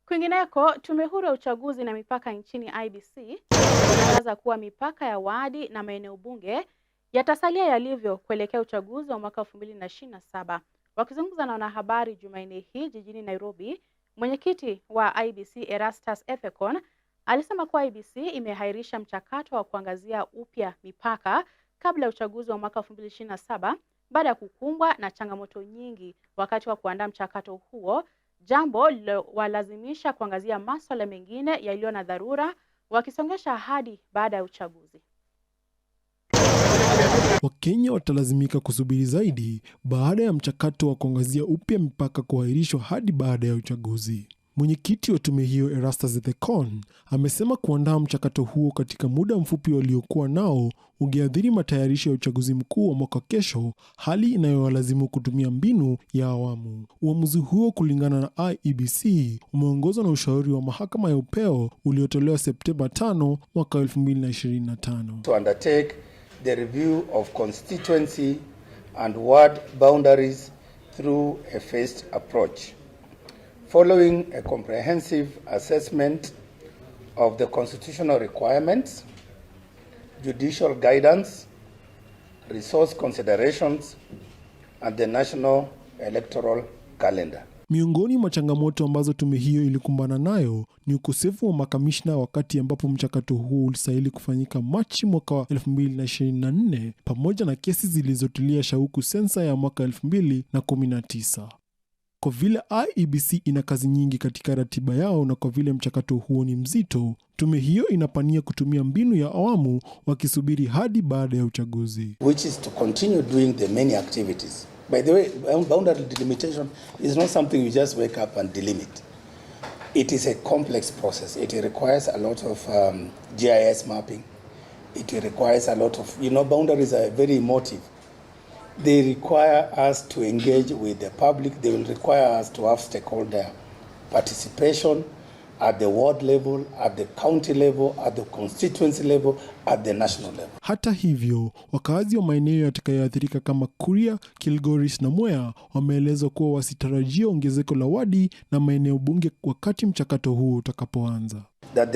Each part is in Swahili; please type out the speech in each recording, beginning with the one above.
Kwingineko, Tume Huru ya Uchaguzi na Mipaka nchini IEBC imetangaza kuwa mipaka ya wadi na maeneo bunge yatasalia yalivyo kuelekea uchaguzi wa mwaka 2027. Wakizungumza na wanahabari Jumanne hii jijini Nairobi, mwenyekiti wa IEBC Erastus Ethekon alisema kuwa IEBC imehairisha mchakato wa kuangazia upya mipaka kabla ya uchaguzi wa mwaka 2027 baada ya kukumbwa na changamoto nyingi wakati wa kuandaa mchakato huo, jambo lilowalazimisha kuangazia masuala mengine yaliyo na dharura, wakisongesha hadi baada ya uchaguzi. Wakenya watalazimika kusubiri zaidi baada ya mchakato wa kuangazia upya mipaka kuahirishwa hadi baada ya uchaguzi. Mwenyekiti wa tume hiyo Erastus Ethekon amesema kuandaa mchakato huo katika muda mfupi waliokuwa nao ungeathiri matayarisho ya uchaguzi mkuu wa mwaka kesho, hali inayowalazimu kutumia mbinu ya awamu. Uamuzi huo, kulingana na IEBC, umeongozwa na ushauri wa mahakama ya upeo uliotolewa Septemba 5 mwaka 2025. To undertake the review of constituency and ward boundaries through a phased approach. Following a comprehensive assessment of the constitutional requirements, judicial guidance, resource considerations, and the national electoral calendar. Miongoni mwa changamoto ambazo tume hiyo ilikumbana nayo ni ukosefu wa makamishna, wakati ambapo mchakato huo ulistahili kufanyika Machi mwaka 2024, pamoja na kesi zilizotulia shauku sensa ya mwaka 2019. Kwa vile IEBC ina kazi nyingi katika ratiba yao na kwa vile mchakato huo ni mzito, tume hiyo inapania kutumia mbinu ya awamu, wakisubiri hadi baada ya uchaguzi. Which is to continue doing the many activities. By the way, boundary delimitation is not something you just wake up and delimit. It is a complex process. It requires a lot of GIS mapping. It requires a lot of, boundaries are very emotive. They require us to engage with the public. They will require us to have stakeholder participation at the ward level, at the county level, at the constituency level, at the national level. Hata hivyo, wakazi wa maeneo yatakayoathirika kama Kuria, Kilgoris na Mwea wameelezwa kuwa wasitarajia ongezeko la wadi na maeneo bunge wakati mchakato huo utakapoanza. That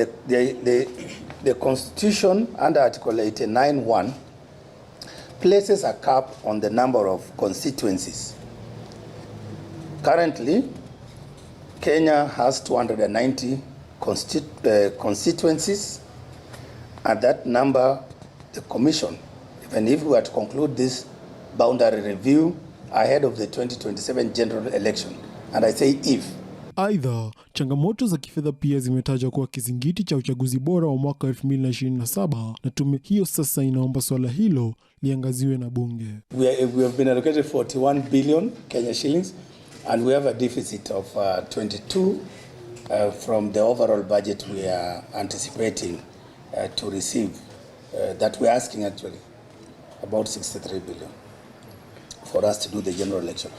the constitution under Article 89(1) places a cap on the number of constituencies. Currently, Kenya has 290 constituencies, and that number, the Commission, even if we were to conclude this boundary review ahead of the 2027 general election, and I say if. Aidha, changamoto za kifedha pia zimetajwa kuwa kizingiti cha uchaguzi bora wa mwaka 2027, na tume hiyo sasa inaomba swala hilo liangaziwe na bunge. We have been allocated 41 billion Kenya shillings, and we have a deficit of 22 from the overall budget we are anticipating to receive, that we are asking actually about 63 billion for us to do the general election.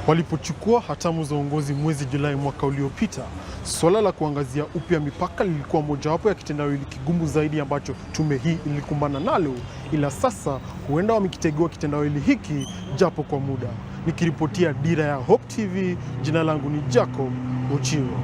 Walipochukua hatamu za uongozi mwezi Julai mwaka uliopita, swala la kuangazia upya mipaka lilikuwa mojawapo ya kitendawili kigumu zaidi ambacho tume hii ilikumbana nalo, ila sasa huenda wamekitegua kitendawili hiki japo kwa muda. Nikiripotia Dira ya Hope TV, jina langu ni Jacob Ochiro.